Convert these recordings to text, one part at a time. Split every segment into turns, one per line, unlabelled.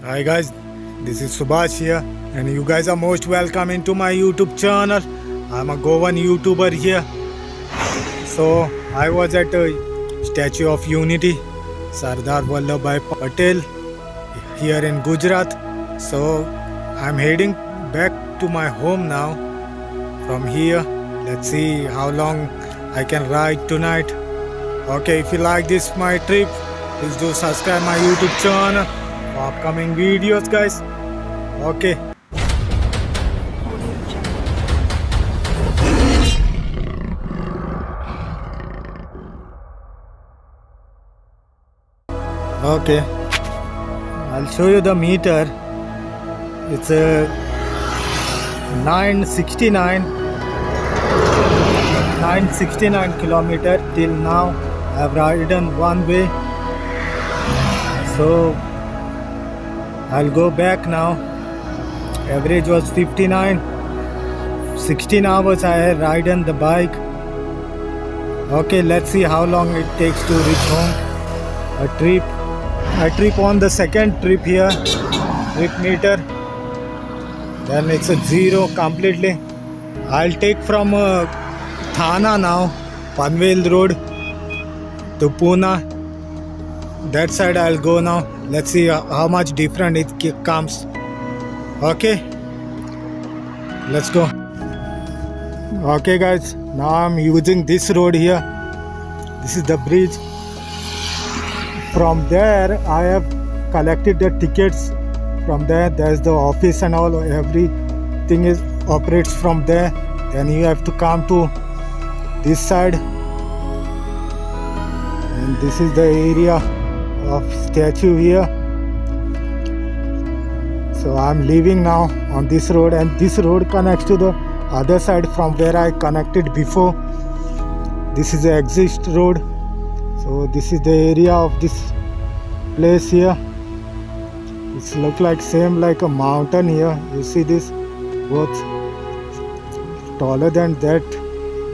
Hi guys, this is Subhash here, and you guys are most welcome into my YouTube channel. I'm a Goan YouTuber here. So I was at a Statue of Unity, Sardar Vallabhbhai Patel here in Gujarat. So I'm heading back to my home now. From here, let's see how long I can ride tonight. Okay, if you like this my trip, please do subscribe my YouTube channel for upcoming videos, guys. Okay. Okay, I'll show you the meter. It's a 969 kilometer till now. I've ridden one way, so I'll go back now. Average was 59. 16 hours I had ridden the bike. Okay, let's see how long it takes to reach home. A trip on the second trip here. Trip meter. Then it's a zero completely. I'll take from Thana now, Panvel Road to Pune. That side I'll go now. Let's see how much different it comes. Okay, let's go. Okay guys, now I'm using this road here. This is the bridge. From there I have collected the tickets. From there's the office and all. Everything is operates from there. Then you have to come to this side, and this is the area of statue here. So I'm leaving now on this road, and this road connects to the other side from where I connected before. This is the exit road. So this is the area of this place here. It's look like same like a mountain here. You see this, both taller than that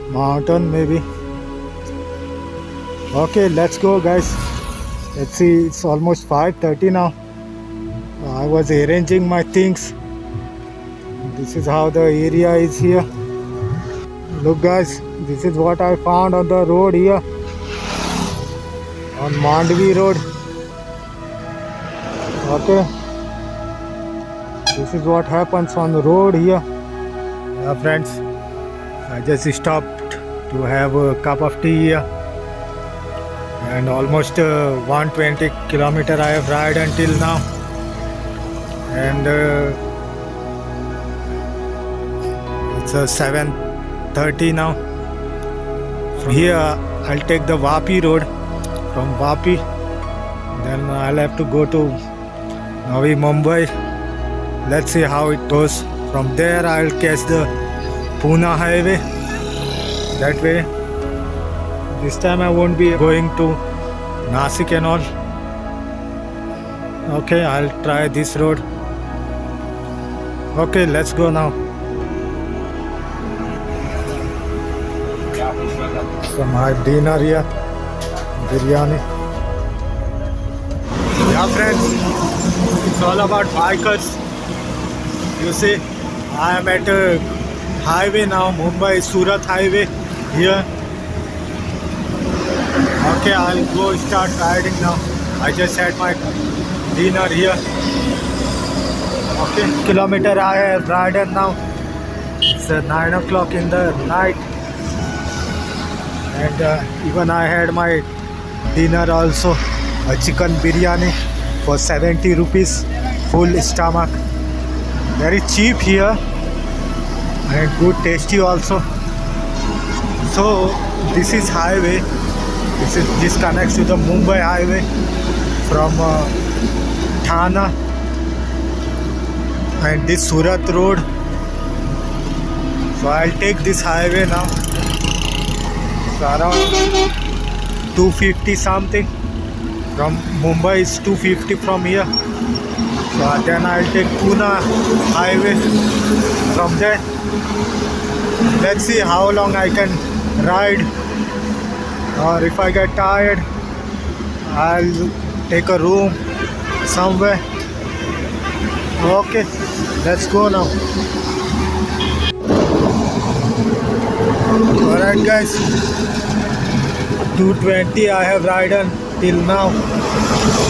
mountain maybe. Okay, let's go guys. Let's see, it's almost 5:30 now. I was arranging my things. This is how the area is here. Look guys, this is what I found on the road here, on Mandvi Road. Okay, this is what happens on the road here. Friends, I just stopped to have a cup of tea here, and almost 120 kilometer I have ride until now, and it's 7:30 now. From here I'll take the Vapi road. From Vapi, then I'll have to go to Navi Mumbai. Let's see how it goes. From there I'll catch the Pune highway. That way. This time I won't be going to Nasik and all. Okay, I'll try this road. Okay, let's go now. So my dinner here, biryani. Yeah friends, it's all about bikers. You see, I am at a highway now, Mumbai Surat highway here. Okay, I'll go start riding now. I just had my dinner here. Okay, kilometer I have ridden now. It's 9 o'clock in the night, and even I had my dinner also, a chicken biryani for 70 rupees, full stomach. Very cheap here and good tasty also. So this is highway. This connects to the Mumbai highway from Thana, and this Surat road. So I'll take this highway now. So around 250 something. From Mumbai is 250 from here. So then I'll take Pune highway from there. Let's see how long I can ride, or if I get tired I'll take a room somewhere Okay, let's go now. Alright guys, 2:20 I have ridden till now.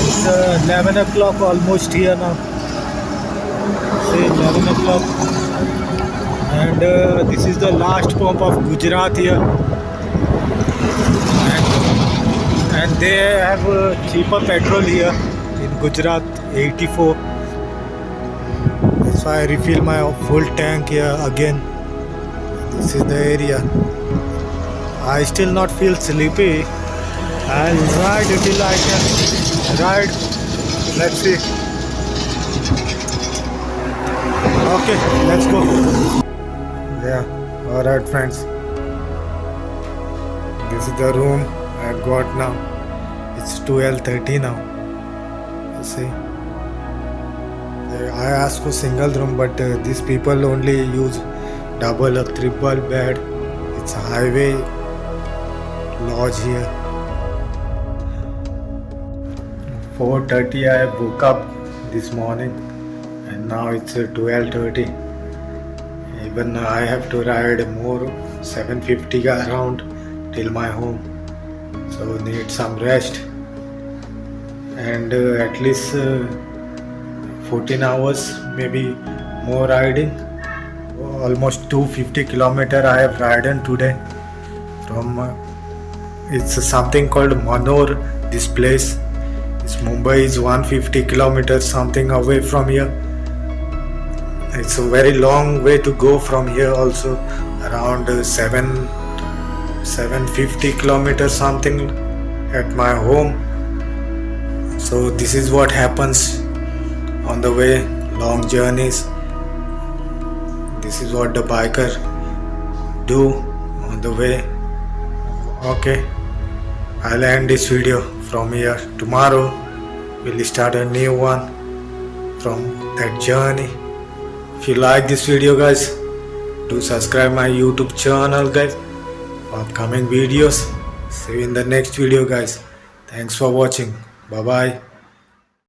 It's 11 o'clock almost here now. Say 11 o'clock. And this is the last pump of Gujarat here. And they have cheaper petrol here in Gujarat, 84. That's why I refill my full tank here again. This is the area. I still not feel sleepy. I'll ride until I can ride. Let's see. Okay, let's go. Yeah, alright friends. This is the room I got now. It's 12:30 now. You see. I asked for single room, but these people only use double or triple bed. It's a highway lodge here. 4:30 I woke up this morning and now it's 12:30. Even I have to ride more 750 around till my home, so need some rest and at least 14 hours maybe more riding. Almost 250 kilometer I have ridden today from it's something called Manor. This place is Mumbai is 150 kilometers something away from here. It's a very long way to go from here also, around 750 kilometers something at my home. So this is what happens on the way, long journeys. This is what the biker do on the way. Okay, I'll end this video from here. Tomorrow we'll start a new one from that journey. If you like this video guys, do subscribe my YouTube channel guys for upcoming videos. See you in the next video guys. Thanks for watching. Bye bye.